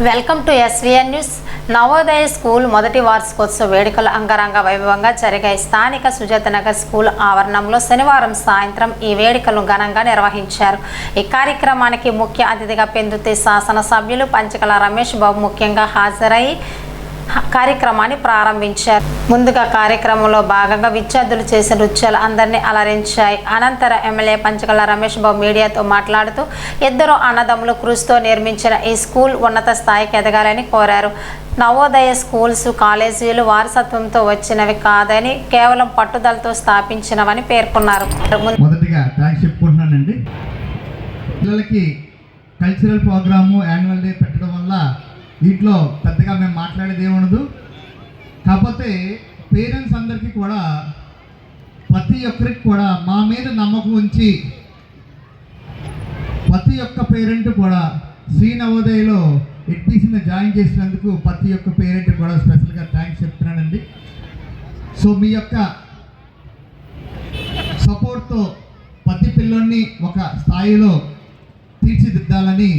Welcome to SVN news. Navodaya school మొదటి వార్షికోత్సవ వేడుకలు అంగరంగ వైభవంగా జరిగాయి. స్థానిక సుజాత నగర్ స్కూల్ ఆవరణంలో శనివారం సాయంత్రం ఈ వేడుకలు ఘనంగా నిర్వహించారు. ఈ కార్యక్రమానికి ముఖ్య అతిథిగా పెందుర్తి శాసనసభ్యులు పంచకల రమేష్ బాబు ముఖ్యంగా హాజరై కార్యక్రమాన్ని ప్రారంభించారు. ముందుగా కార్యక్రమంలో భాగంగా విద్యార్థులు చేసిన నృత్యాలు అందరినీ అలరించాయి. అనంతరం ఎమ్మెల్యే పంచకల రమేష్ బాబు మీడియాతో మాట్లాడుతూ ఇద్దరు అన్నదమ్ములు కృషితో నిర్మించిన ఈ స్కూల్ ఉన్నత స్థాయికి ఎదగాలని కోరారు. నవోదయ స్కూల్స్ కాలేజీలు వారసత్వంతో వచ్చినవి కాదని కేవలం పట్టుదలతో స్థాపించినవని పేర్కొన్నారు. మొదటిగా థాంక్స్ చెప్పుకుంటున్నానండి. పిల్లలకి కల్చరల్ ప్రోగ్రాము యాన్యువల్ డే పెట్టడం వల్ల వీటిలో పెద్దగా మేము మాట్లాడేది ఏముండదు. కాకపోతే పేరెంట్స్ అందరికీ కూడా ప్రతి ఒక్కరికి కూడా మా మీద నమ్మకం ఉంచి ప్రతి ఒక్క పేరెంట్ కూడా శ్రీ నవోదయలో ఎడ్మిషన్ జాయిన్ చేసినందుకు ప్రతి ఒక్క పేరెంట్ కూడా స్పెషల్గా థ్యాంక్స్ చెప్తున్నానండి. సో మీ యొక్క సపోర్ట్తో ప్రతి పిల్లల్ని ఒక స్థాయిలో తీర్చిదిద్దాలని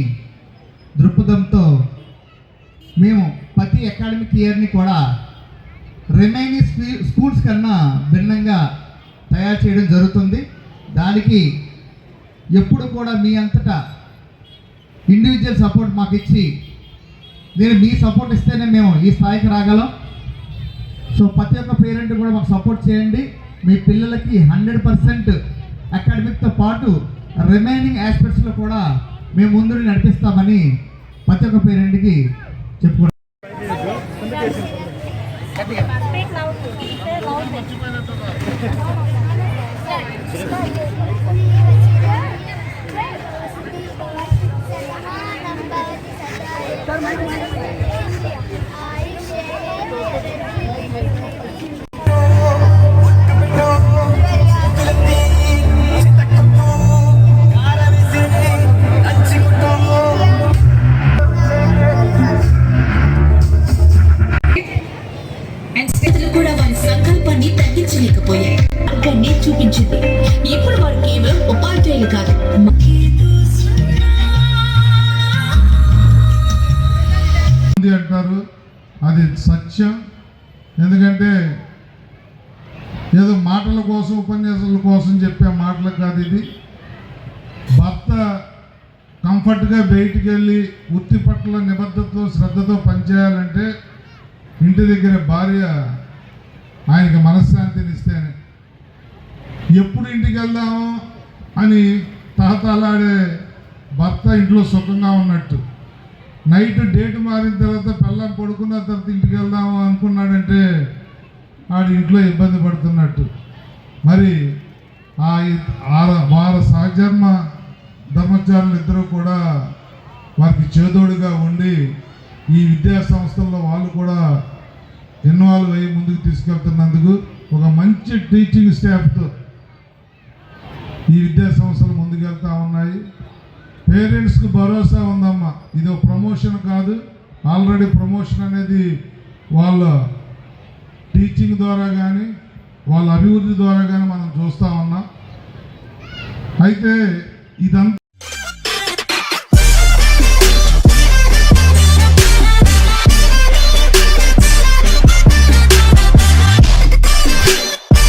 దృక్పథంతో మేము ప్రతి అకాడమిక్ ఇయర్ని కూడా రిమైనింగ్ స్కూల్స్ కన్నా భిన్నంగా తయారు చేయడం జరుగుతుంది. దానికి ఎప్పుడు కూడా మీ అంతటా ఇండివిజువల్ సపోర్ట్ మాకు ఇచ్చి మీ సపోర్ట్ ఇస్తేనే మేము ఈ స్థాయికి రాగలం. సో ప్రతి ఒక్క పేరెంట్ కూడా మాకు సపోర్ట్ చేయండి. మీ పిల్లలకి 100% అకాడమిక్తో పాటు రిమైనింగ్ ఆస్పెక్ట్స్లో కూడా మేము ముందు నడిపిస్తామని ప్రతి ఒక్క పేరెంట్కి చెప్పుకుంటాం. తగ్గించలేకపోయాయి అక్కడిని చూపించింది. ఇప్పుడు వారు కేవలం ఉపాధ్యాయులు కాదు, అంటారు. అది సత్యం. ఎందుకంటే ఏదో మాటల కోసం ఉపన్యాసాల కోసం చెప్పే మాటలు కాదు. ఇది భర్త కంఫర్ట్గా బయటికి వెళ్ళి వృత్తి పట్ల నిబద్ధతతో శ్రద్ధతో పనిచేయాలంటే ఇంటి దగ్గర భార్య ఆయనకి మనశ్శాంతిని ఇస్తేనే. ఎప్పుడు ఇంటికి వెళ్దాము అని తహతలాడే భర్త ఇంట్లో సుఖంగా ఉన్నట్టు, నైట్ డేట్ మారిన తర్వాత పిల్లం పడుకున్న తర్వాత ఇంటికి వెళ్దాము అనుకున్నాడంటే ఆడు ఇంట్లో ఇబ్బంది పడుతున్నట్టు. మరి వారి సహజన్మ ధర్మచారులు ఇద్దరు కూడా వారికి చేదోడుగా ఉండి ఈ విద్యా సంస్థల్లో వాళ్ళు కూడా ఇన్వాల్వ్ అయ్యి ముందుకు తీసుకెళ్తున్నందుకు ఒక మంచి టీచింగ్ స్టాఫ్తో ఈ విద్యా సంస్థలు ముందుకెళ్తూ ఉన్నాయి. పేరెంట్స్కి భరోసా ఉందమ్మా. ఇది ఒక ప్రమోషన్ కాదు, ఆల్రెడీ ప్రమోషన్ అనేది వాళ్ళ టీచింగ్ ద్వారా కానీ వాళ్ళ అభివృద్ధి ద్వారా కానీ మనం చూస్తూ ఉన్నాం. అయితే ఇదంతా